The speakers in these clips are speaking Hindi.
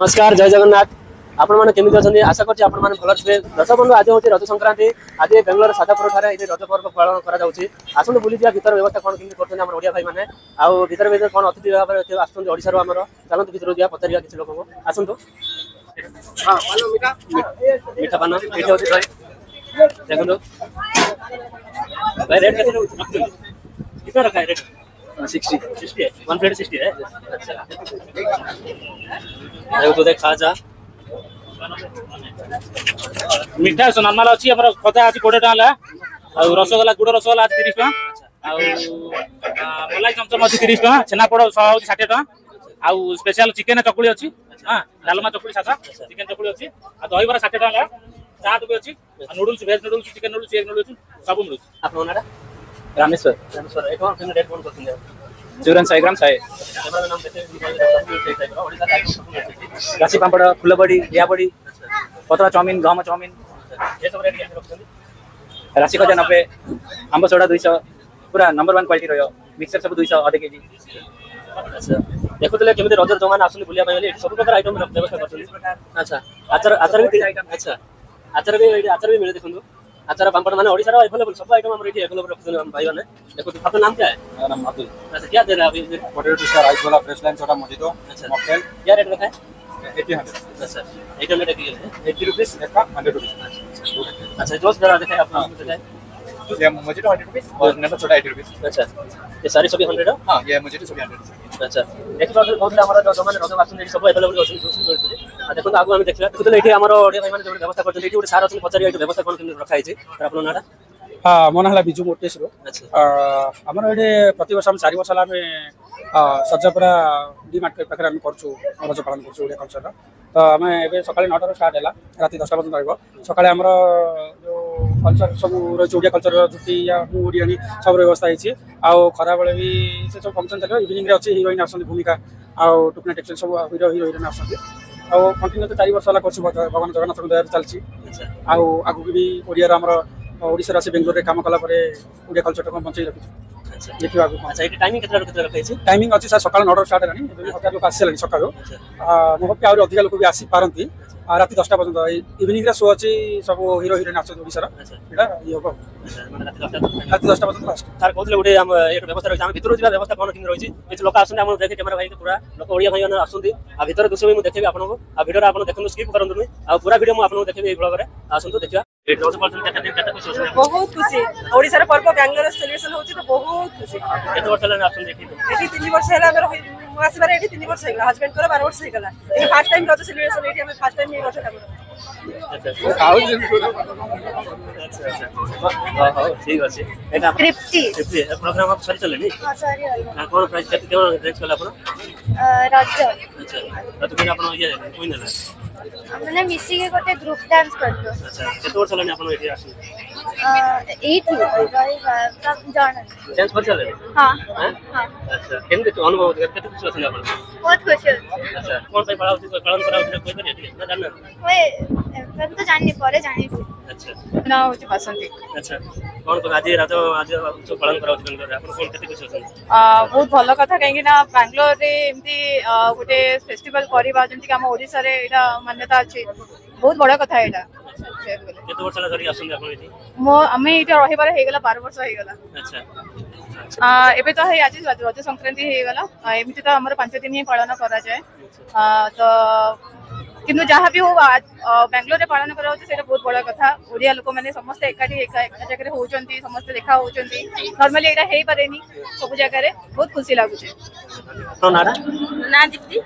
नमस्कार जय जगन्नाथ आपण मैंने केमी अच्छा आशा करते भल थे रथ बंधु आज हूँ रथ संक्रांति आज बेंगलोर सादापुर ठारे रथ पर्व पालन कर बुली जा भर व्यवस्था कौन केमी कर भाई मैंने आउ भर भर कौन अतिथि भाव में आसर आमर चलते भर दिया पचार किसी लोक आसतु मीठा पान ये देखो भाई रेट कितना रखा है रेट 60 है 1 प्लेट 60 है। अच्छा तो देख खा जा मिठा नर्माल अच्छी खता अच्छी 20 टाँग और रसगोला गुड़ रसगोला आज 30 टाँग मलाई चमचम अच्छी 30 टाँग छेनापोड़ 60 टाँग आउ स्पेशल चिकेन चकुड़ी अच्छी डालमा चकुड़ी सादा चिकेन चकुड़ी अच्छी दही बरा 60 टाँग चाट भी अच्छी नूडल्स भेज noodles chicken noodles egg noodles सब मिलूँ आपन नाडा रामेश्वर रामेश्वर एक और रेट कौन करते हैं चूरन 100 ग्राम 100 राशि पापड़ फुलबड़ी लिया बड़ी पतला चाउमिन गहम चाउमिन ये सब रेट केमती रखते राशि खजा 90 आंब सोडा 200 पूरा नंबर 1 क्वालिटी रहियो मिक्सचर सब 200 आधे केजी। अच्छा देखुले केमती रजर जो मैंने आसुनी बुलिया पाई सब प्रकार आइटम व्यवस्था करछन। अच्छा आचार आचार भी अच्छा आचार भी मिले देखो आचार पापड़ मैंने ओडिसा रो अवेलेबल सब आइटम हम रेडी अवेलेबल रखते हैं भाई ने देखो आपका नाम क्या है? मेरा नाम अतुल। अच्छा क्या दे रहा है अभी पोटैटो टिक्का राइस वाला फ्रेश लाइन सोडा मोजितो अच्छा मॉकटेल क्या रेट रखा है? 80 अच्छा 800 की 80 रुपीस का 100 रुपीस। अच्छा जो जरा दिखाए आप नाम बताएं। ये मोजितो 100 रुपीस और नेपर सोडा 80 रुपीस। अच्छा ये सारी सभी 100 है? हां ये मोजितो सभी 100 रुपीस। अच्छा एक बार बहुत हमारा जो जमाने रजब आसन सब अवेलेबल अछि जोसी देखो आगु हम देखला तो एठी हमरो ओडिया भाई माने जो व्यवस्था करछन एठी सारा अछि पचारी एठी व्यवस्था कोन केन रखा है आपन नाडा हाँ मन है विजु मोटेश अच्छा आम ये प्रत वर्ष हम 4 वर्ष सज्जापुरा डी मार्केट पाखे करछु रज पालन करछु ओडिया कल्चर तो आम ए सका 9 स्टार्ट है राति 10टा पर्यटन रहा सका जो कल्चर सब रही ओडिया कल्चर जुटी या ओडियानी सब व्यवस्था होती आउ खरा बेले भी से सब फंक्शन चलो इवनिंग अच्छी हिरोइन आस भूमिका आउ टुकना टेक्सटाइल सब हिरो हिरोइन आस कंटिन्यू तो 4 वर्ष है भगवान जगन्नाथ दया चलती आउ आगू भी ओडिया ओडिशा से बेंगलोर काम कला ओडिया कल्चर को बचाई रखी देखा। अच्छा ये टाइमिंग कितना रखा टाइमिंग अच्छी सर सका 9 स्टार्ट है 1000 लोक आसी सका मुझे आहरी अधिक लोक भी आसी पारती राति 10टा पर्यटन इवनिंग शो अच्छी सब हिरो हिरोइन आस ओडिशार ये हम राति 10टा पर्यटन लास्ट सर कहते गोटे व्यवस्था रही भर जा व्यवस्था कौन केमी रही किसी लोक आस देखे कैमेरा भाई पूरा लोक ओडिया भाई मैंने आसती भर दृश्य भी मुझे देखी आपको भिडियो आप देखते स्किप करूँ पूरा भिडियो मुझे देखी ब्लॉग आसतु देखा बहुत खुशी ओडिसा पर्व बेंगलोर सेलिब्रेशन होची तो बहुत खुशी केते वर्ष लागन आसन देखि एठी 3 वर्ष हैला हमर आसीबार एठी 3 वर्ष हैला हस्बैंड को 12 वर्ष हैला ए फर्स्ट टाइम रज सेलिब्रेशन एठी हम फर्स्ट टाइम रज ठाकुर अच्छा हां ठीक अछि एटा तृप्ति प्रोग्राम आप सरी चले नी हां सरी हां कोन प्राइस केते केवन ड्रेस कला अपन रज अच्छा तो बिना अपन ये कोइ ना हमने मिसी के गोटे ग्रुप डांस करलो। अच्छा केते वर्ष लागन अपन एठी आसी 8 तब जान डांस पर चले हां हां अच्छा केमते अनुभव केते खुशी अछि अपन बहुत खुशी होती अच्छा कोन पे पढ़ा होती पालन करा होती कोइ करे ना जानना ओए हम तो जाननी परे जानी अच्छा ना होची बसंती अच्छा कोन को आज रात आज जो पालन करा होती बेंगलोर अपन कोन केते खुशी अछि बहुत भल कथा कहीं ना बेंगलोर रे एमती गोटे फेस्टिवल करबा जेंति हम ओडिसा रे एटा मान्यता अछि बहुत बड़ा कथा एटा केते वर्ष लागन आसन अपन एठी मो हमें एटा रहिबार हे गेला 12 वर्ष हे गेला। अच्छा एबे तो है आज रज संक्रांति हे गेला एमती तो हमर 5 दिन ही पालन करा जाए तो किंतु जहाँ भी हो बेंगलोर रे पालन करा होते बहुत बड़ा कथा ओडिया लोक मैंने समस्त एकाठी एक जगह होचंती समस्त देखा होचंती नॉर्मली एटा हे पारेनी सब जगह रे बहुत खुशी लागुचे। तो नाडा ना दीप्ति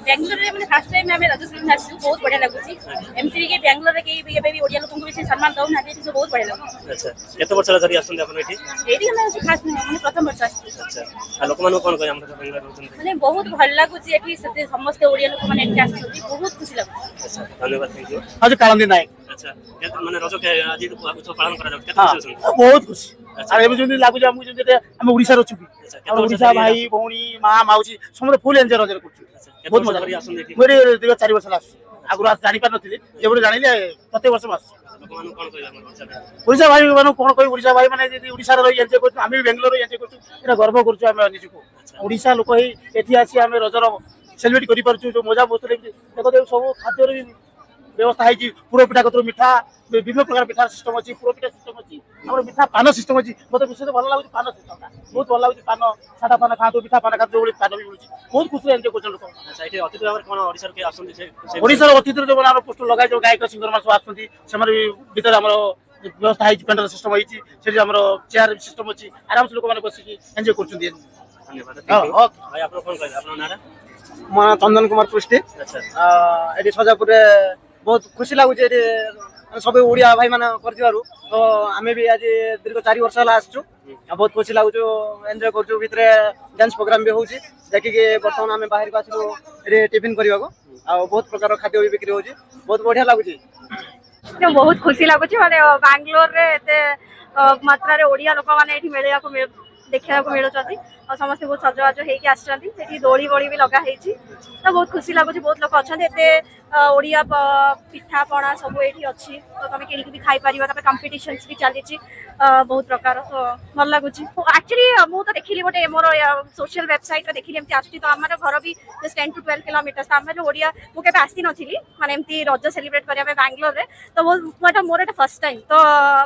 बेंगलोर रे माने फर्स्ट टाइम हमें रज सेलिब्रेशन आसी बहुत बढ़िया लागुची एमसी के बेंगलोर रे के भी ओडिया लोक को भी सम्मान दउ ना दे बहुत बढ़िया लागु। अच्छा केते वर्ष लागन आसन अपन एठी एडी हम खास माने प्रथम वर्ष आसी। अच्छा आ लोक मानु कोन कय हम तो बेंगलोर रहउछन माने बहुत भल लागुची एठी सते समस्त ओडिया लोक माने एठी आसी बहुत खुशी लागु। अच्छा धन्यवाद थैंक यू आज कालंदी नायक अच्छा केते माने रज के आज तो पालन करा जाउ केते खुशी अछि बहुत खुशी अरे एबे जंदी लागु हमु जंदी हम ओडिसा रो छुबी अच्छा ओडिसा भाई भौणी मां माउजी समरे फुल एन्जॉय रजर करछु बहुत मजा करी आसन देखि मोरे 4 वर्ष लास आगु रात जानि पार नथिले जेबो जानिले प्रत्येक वर्ष मास लोक मानु कोन कय हमर वर्ष ओडिसा भाई मानु कोन कोइ ओडिसा भाई माने जे ओडिसा रो एन्जॉय करछु आमी बेंगलोर एन्जॉय करछु एटा गर्व करछु हम निजको ओडिसा लोक ही एथि आसी हम रजर सेलिब्रेट करि परछु जो मजा मस्त देखो सब खाद्य व्यवस्था है पूरा पिठा कतर मिठा विभिन्न प्रकार पिठा सिस्टम अच्छी पूरा पिठा सिस्टम अच्छी आम मिठा पान सिस्टम अच्छी मतलब विशेष भल लगे पान सिस्टम बहुत भल लगे पान सादा पान खाते मिठा पान खाते जो पान भी मिलूँ बहुत खुशी एंजय कर लोक अतिथि भाव कौन ओडिशा के आसुंदी ओडिशार अतिथि जो आम पोस्टर लगा जो गायक सिंगर मान सब आसुँच से भीतर आम व्यवस्था है पेंडल सिस्टम होती आम चेयर सिस्टम अच्छी आराम से लोक मैंने बसिक एंजय कर धन्यवाद भाई आप कौन कहले आपन नारा ମୋ ନାଁ ଚନ୍ଦନ କୁମାର ପୃଷ୍ଟି अच्छा ଏଠି ସଜାପୁରରେ ବହୁତ ଖୁସି ଲାଗୁଛି ଏଠି ସବୁ ଓଡ଼ିଆ ଭାଇମାନେ କରିଥିବାରୁ ତ ଆମେ ବି ଆଜି ଦୀର୍ଘ 4 ବର୍ଷ ହେଲା ଆସିଛୁ ବହୁତ ଖୁସି ଲାଗୁଛୁ ଏନ୍ଜୟ କରୁଛୁ ଭିତରେ ଡ୍ୟାନ୍ସ ପ୍ରୋଗ୍ରାମ ବି ହେଉଛି ଦେଖିକି ବର୍ତ୍ତମାନ ଆମେ ବାହାରକୁ ଆସିଲୁ ଏଠି ଟିଫିନ୍ କରିବାକୁ ଆଉ ବହୁତ ପ୍ରକାର ଖାଦ୍ୟ ବି ବିକ୍ରି ହେଉଛି ବହୁତ ବଢ଼ିଆ ଲାଗୁଛି ବହୁତ ଖୁସି ଲାଗୁଛି ମାନେ ବାଙ୍ଗାଲୋରରେ ଏତେ ମାତ୍ରାରେ ଓଡ଼ିଆ ଲୋକମାନେ ଏଠି ଦେଖିବାକୁ ମିଳୁଛନ୍ତି ଆଉ ସମସ୍ତେ ବହୁତ ସଜବାଜ ହେଇକି ଆସିଛନ୍ତି ସେଠି ଦୋଳି ବୋଳି ବି ଲଗା ହେଇଛି ତ ବହୁତ ଖୁସି ଲାଗୁଛି ବହୁତ ଲୋକ ଅଛନ୍ତି ଏତେ ଓଡ଼ିଆ ପିଠା ପଣା ସବୁ ଏଠି ଅଛି ତ ତମେ କିଣିକି ବି ଖାଇପାରିବ ତାପରେ କମ୍ପିଟିସନ୍ସ ବି ଚାଲିଛି ବହୁତ ପ୍ରକାର ତ ଭଲ ଲାଗୁଛି ଆକ୍ଚୁଆଲି ମୁଁ ତ ଦେଖିଲି ଗୋଟେ ମୋର ସୋସିଆଲ ୱେବସାଇଟ୍ରେ ଦେଖିଲି ଏମିତି ଆସୁଛି ତ ଆମର ଘର ବି ଜଷ୍ଟ 10 to 12 କିଲୋମିଟର ତ ଆମେ ଓଡ଼ିଆ ମୁଁ କେବେ ଆସିନଥିଲି ମାନେ ଏମିତି ରଜ ସେଲିବ୍ରେଟ୍ କରିବା ପାଇଁ ବାଙ୍ଗାଲୋରରେ ତ ମୋର ଏଇଟା ଫାର୍ଷ୍ଟ ଟାଇମ୍ ତ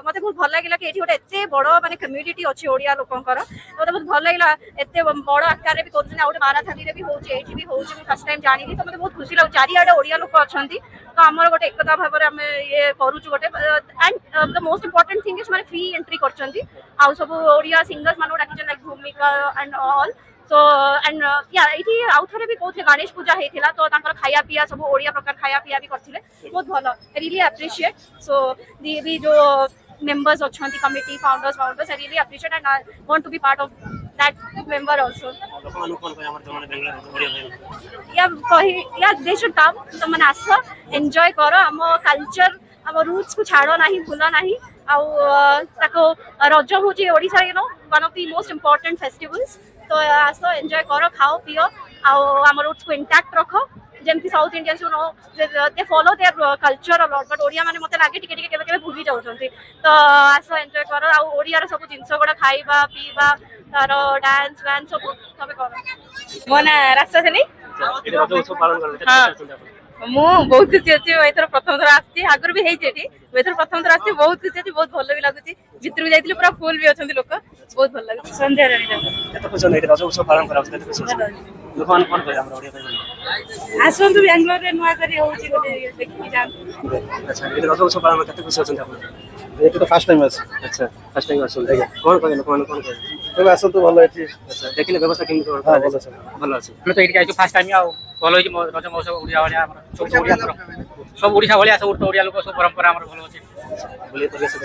ମୋତେ ବହୁତ ଭଲ ଲାଗିଲା କି ଏଠି ଗୋଟେ ଏତେ ବଡ଼ ମାନେ କମ୍ୟୁନିଟି ଅଛି ଓଡ଼ିଆ ଲୋକଙ୍କର ମୋତେ ବହୁତ ଭଲ ଲାଗିଲା ଏତେ ବଡ଼ ଆକାରରେ ବି କରୁଛନ୍ତି ଆଉ ଗୋଟେ ମାରାଥାଲିରେ ବି ହେଉଛି ଏଇଠି ବି ହେଉଛି ମୁଁ ଫାର୍ଷ୍ଟ ଟାଇମ୍ ଜାଣିଲି ତ ମୋତେ ବହୁତ ଖୁସି ଲାଗୁଛି ଚାରିଆଡ଼େ ଓଡ଼ିଆ ଲୋକ ଅଛନ୍ତି ତ ଆମର ଗୋଟେ ଏକତା ଭାବରେ ଆମେ ଇଏ କରୁଛୁ ଗୋଟେ and the most important thing ସେମାନେ ଫ୍ରି ଏଣ୍ଟ୍ରି କରିଛନ୍ତି ଆଉ ସବୁ ଓଡ଼ିଆ ସିଙ୍ଗର୍ସ ମାନଙ୍କୁ ଡାକିଛନ୍ତି ଲାଇକ୍ ଭୂମିକା ଆଣ୍ଡ ଅଲ୍ सो एंड या ये आउ थे भी कौन गणेश पूजा होता तो खाया पीया सब ओडिया प्रकार खाया पीया भी करते बहुत भल रियली एप्रिशिएट सो भी जो मेंबर्स अच्छा committee founders I really appreciate and I want to be part of that member also yeah they should come तो मैंने आस एंजॉय कर आम कल्चर आम रूट्स को छाड़ ना भूल ना आउ रज हूँ Odisha you know one of the most important festivals तो आस एंजॉय कर खाओ पियो आम रूट्स को इंटैक्ट रख जमती south Indians you know they follow their culture a lot but Odia माने मते लागे टिके टिके केबे भूली जाउछंती तो आस एंजॉय कर आ ओडिया रे सब जिंस गुडा खाइबा पीबा तार डांस वांस सब तबे कर मोना राक्षसनी एठी रज उत्सव पालन करले मु बहुत खुशी अच्छी एथर प्रथम थर आसी आगर भी होती एथर प्रथम थर आसी बहुत खुशी अच्छी बहुत भल भी लगुच भितर जाइए पूरा फुल भी अच्छा लोक बहुत भल लगे संध्या रज उत्सव पालन करा लोकमान कोन कहे हमरा ओडिया भाई आसंतु बेंगलोर रे नुआ करी होची गोटे देखि जान अच्छा ये रज उत्सव पालन कते खुशी अछन आपण ये तो फर्स्ट टाइम आस अच्छा फर्स्ट टाइम आसुन कोन कहे लोकमान कोन कहे तो आसो तो भलो एठी अच्छा देखिले व्यवस्था केमि कर हां भलो सर भलो अछि ଆମେ ତ ଏଇଠି ଆଇଛୁ ଫାର୍ଷ୍ଟ ଟାଇମ୍ ଆଉ ଭଲ ହେଇଛି ରଜ ମହୋତ୍ସବ ଓଡ଼ିଆ ଭଳିଆ ଆମର ସବୁ ଓଡ଼ିଶା ଭଳିଆ ସବୁ ଓଡ଼ିଆ ଲୋକ ସବୁ ପରମ୍ପରା ଆମର ଭଲ ଅଛି बोलिए तो जैसे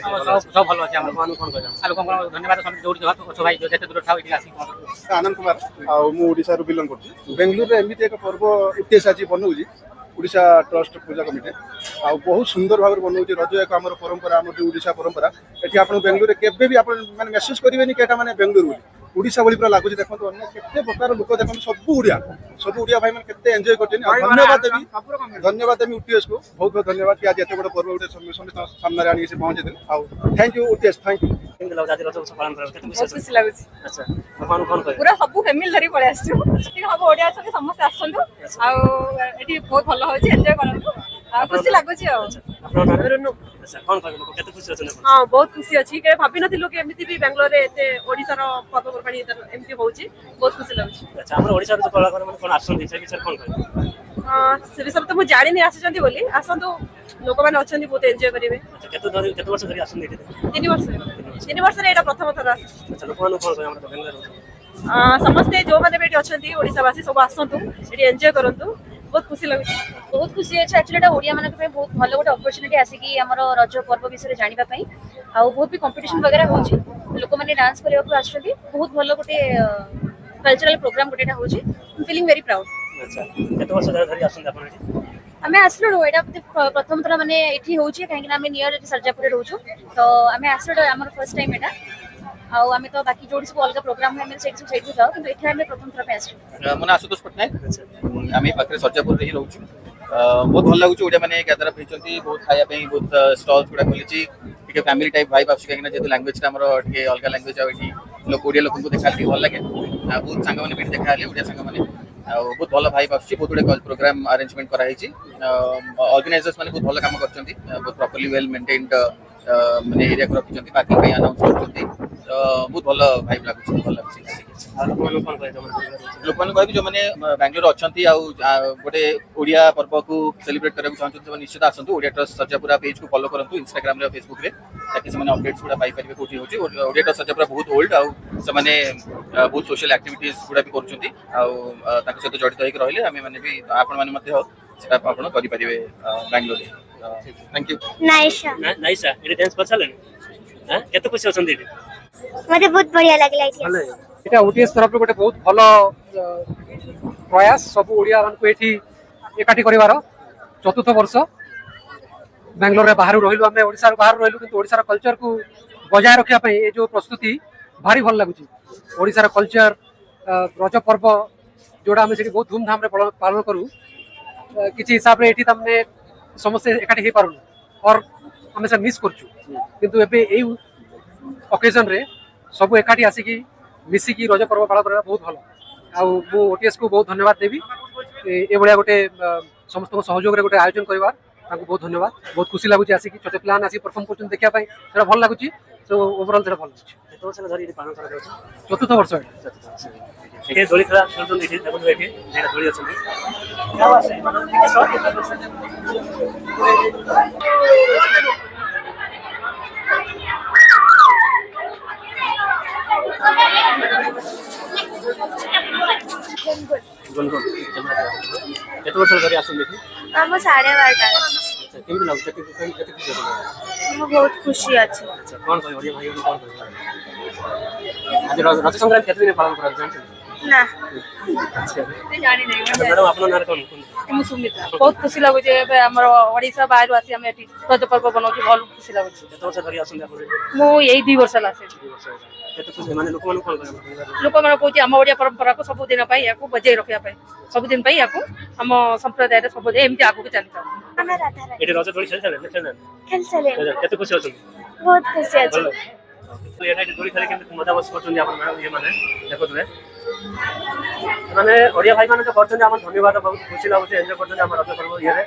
ସବୁ ଭଲ ଅଛି ଆମର लोकमान कोन कहे ଆଉ ଲୋକଙ୍କର ଧନ୍ୟବାଦ ସମସ୍ତେ ଯୋଉଠି ଅଛ ଭାଇ ଯେତେ ଦୂର ଥାଉ ଏଠି ଆସିକି आनंद कुमार आ मु ओडिसा रु बिलोंग करछु बेंगलुरु रे एमिति एक पर्व इतिहास आज बनौजी ओडिशा ट्रस्ट पूजा कमिटी आ बहुत सुंदर भाव बनौजी रज एक हमर परंपरा हमर ओडिशा परंपरा एठी आपण बेंगलुरु रे केबे भी आपण माने मेसेज करिवेनी केटा माने बेंगलुरु ओडिशा भली पूरा लागुची देखंतु अन्य केते प्रकार लोक देखंतु सब ओडिया भाई माने केते एन्जॉय करथिन धन्यवाद देमी उटीएस को बहुत बहुत धन्यवाद कि आज एते बड़ पर्व उडे समस्त सामने आनी से पहुंचे दिन आ थैंक यू उटीएस थैंक यू केमि लग आज रज उत्सव पालन करा कते बहुत खुशी लाଗୁଛି अच्छा लोकमान कोन कहे पूरा सब फैमिली धरी पळे आछू ठीक हम ओडिया अछन समस्त आछंतु आ एठी बहुत भलो होची एन्जॉय करंतु आ खुशी लाଗୁଛି आ आपण अच्छा कोन कहे लोक कते खुशी अछन हाँ बहुत खुशी अच्छी के भाभी नथिलु कि एमती भी बेंगलोर रे एते ओडिसा रो पर्वपर्वाणी एमती होउची बहुत खुशी लाଗୁଛି अच्छा हमर ओडिसा रो कलाकार माने कोन आछन दिसे विचार कोन कहे से सब तो मु जानि नै आछंती बोली आसंतु लोक माने अछंती बहुत एन्जॉय करिवे अच्छा केते वर्ष धरि आछन दिते 3 वर्ष रे एटा प्रथम थर आछ अच्छा लोकमान कोन कहे हमरा बेंगलोर समस्ते जो माने बेटी अछंती ओडिसा वासी सब आसंतु एटी एन्जॉय करंतु बहुत खुशी लाଗୁଛି बहुत खुशी अच्छे एक्चुअली ओडिया मानक पे बहुत भल गोटे अपॉर्चुनिटी आसिकी हमर रज पर्व विषय जानिबा पई आ बहुत भी कंपटीशन वगैरह होची लोक माने डांस करिया को आछथि बहुत भल गोटे कल्चरल प्रोग्राम गोटेटा होची I am feeling very proud अच्छा केते वर्ष धरि आछन आपण एठी आमे आसलो एटा प्रथम थरा माने एठी होची काहे कि आमे नियर सरजापुर रे रहउछु तो आमे आसलो हमर फर्स्ट टाइम एटा आ आमे तो बाकी जोडी सब अलग प्रोग्राम है आमे सेठी जाऊ किंतु एठी आमे प्रथम थरा पे आसलो मन आशुतोष पटनायक आमे पाखरे सरजापुर रे ही रहउछु बहुत भल लागुची ओडिया माने गैदर अप हेचंती बहुत खाया पे बहुत स्टॉल्स गुडा खोलिची टिके फैमिली टाइप वाइब आछी काहे ना जेतु लैंग्वेज हमर टिके अलग लैंग्वेज आ एठी लोक ओडिया लोक को देखा भल लागे बहुत संग माने बेटी देखा ले ओडिया संग माने बहुत भल भाइब आसुची बहुत गुडे प्रोग्राम अरेंजमेंट कराई ऑर्गेनाइजर्स माने बहुत भल काम करछंती बहुत प्रॉपर्ली वेल मेंटेन्ड माने एरिया को रखिछंती पार्किंग पे अनाउंस करछंती बहुत भल भाइब लागुची भल लागुची लोक मान कहबी जो माने बेंगलोर अछंती आ गोटे ओडिया पर्व को सेलिब्रेट करबा चाहछंती निश्चित आसंतु ओडिया ट्रस्ट सर्जापुरा पेज को फॉलो करंतु इंस्टाग्राम रे फेसबुक रे ताकि से अपडेट्स गुडा पाई परिबे कोठी होची ओडिया ट्रस्ट सर्जापुरा बहुत ओल्ड आ से माने बहुत सोशल एक्टिविटीज गुडा भी करछंती आ ताके सहित जड़ित होई रहले हमें माने भी आपण माने मते सेटा आपण करि परिबे बेंगलोर रे थैंक यू नाइशा नाइसा ये डांस कर चलन हां केते खुशी अछंती मते बहुत बढ़िया लागला इति এটা ওটিএস তরফ গোটে বহুত ভালো প্রয়াস সব ওড়িয়া মানকু এটি একাठी করিবার চতুর্থ বর্ষ বেঙ্গলোরে বাহারু রহিলু আমি ওড়িশার বাহারু রহিলু কিন্তু ওড়িশার কলচর কু বজায় রখিয়া পাই এই যে প্রস্তুতি ভারি ভাল লাগুছি ওড়িশার কলচর রজ পর্ব जोड़ा आम से बहुत धूमधाम पालन करूँ किसी हिसाब से ये तमने समस्ते एकाठी हो पारूँ और आम से मिस करूँ ओकेजन रे सब एकाठी आसिकी मिसिकी रज पर्व पालन करवा बहुत भल आउ ओटीएस को बहुत धन्यवाद देवी ये भाया गोटे समस्त सहयोग गोटे आयोजन करवार बहुत धन्यवाद बहुत खुशी लगुच आसिक छोटे प्लान आसिक परफॉर्म कर देखा भल लगुच सो ओवरऑल से भल लगुच चतुर्थ वर्ष ये दोली खेला खेलुछन एठी देखु एठी जेटा दोली अछन क्या आसे गुनगुन केते वर्ष धरि आछन देखि हम 12:30 अच्छा केमि लागु केते खुशी अछन हम बहुत खुशी अछि अच्छा कोन कोइ ओडिया भाई कोन कोइ आज रज संक्रांति केते दिन पालन करल जानछन ना अच्छा जानी नहीं मैडम आपन नार कोन ମୁଁ ସୁମିତ୍ରା ବହୁତ ଖୁସି ଲାଗୁଛି ଏବେ ଆମର ଓଡ଼ିଶା ବାହାରୁ ଆସି ଆମେ ଏଠି ରଜ ପର୍ବ ବନାଉଛୁ ଭଲ ଖୁସି ଲାଗୁଛି କେତେ ବର୍ଷ ଧରି ଆସନ୍ତି ଆପଣ ମୁଁ ଏଇ 2 ବର୍ଷ ହେଲା ଆସିଛି କେତେ ଖୁସି ମାନେ ଲୋକମାନଙ୍କୁ କଣ କହିବେ ଲୋକମାନେ କହୁଛି ଆମ ଓଡ଼ିଆ ପରମ୍ପରାକୁ ସବୁଦିନ ପାଇଁ ୟାକୁ ବଜାଇ ରଖିବା ପାଇଁ ସବୁଦିନ ପାଇଁ ୟାକୁ ଆମ ସମ୍ପ୍ରଦାୟରେ ସବୁଦିନ ଏମିତି ଆଗକୁ ଚାଲିଥାଉ ଆମେ ରାଧାରାଣୀ ଏଠି ରଜ ଦୋଳି ଖେଳି ଚାଲେ ଖେଳନା ଖେଲ ସଲେ କେତେ ଖୁସି ଅଛନ୍ତି ବହୁତ ଖୁସି ଅଛି ଏଟା ଦୋଳି ଖେଳି କେମିତି ମଜା ମସ୍ତି କରୁଛନ୍ତି ଆପଣ ମ୍ୟାଡମ ଇଏ ମାନେ ଦେଖୁଥିବେ ମାନେ ଓଡ଼ିଆ ଭାଇ ମାନେ ତ କରୁଛନ୍ତି ଆମର ଧନ୍ୟବାଦ ବହୁତ ଖୁସି ଲାଗୁଛି ଏନ୍ଜୟ କରୁଛନ୍ତି ଆମ ରଜ ପର୍ବ ଇଏରେ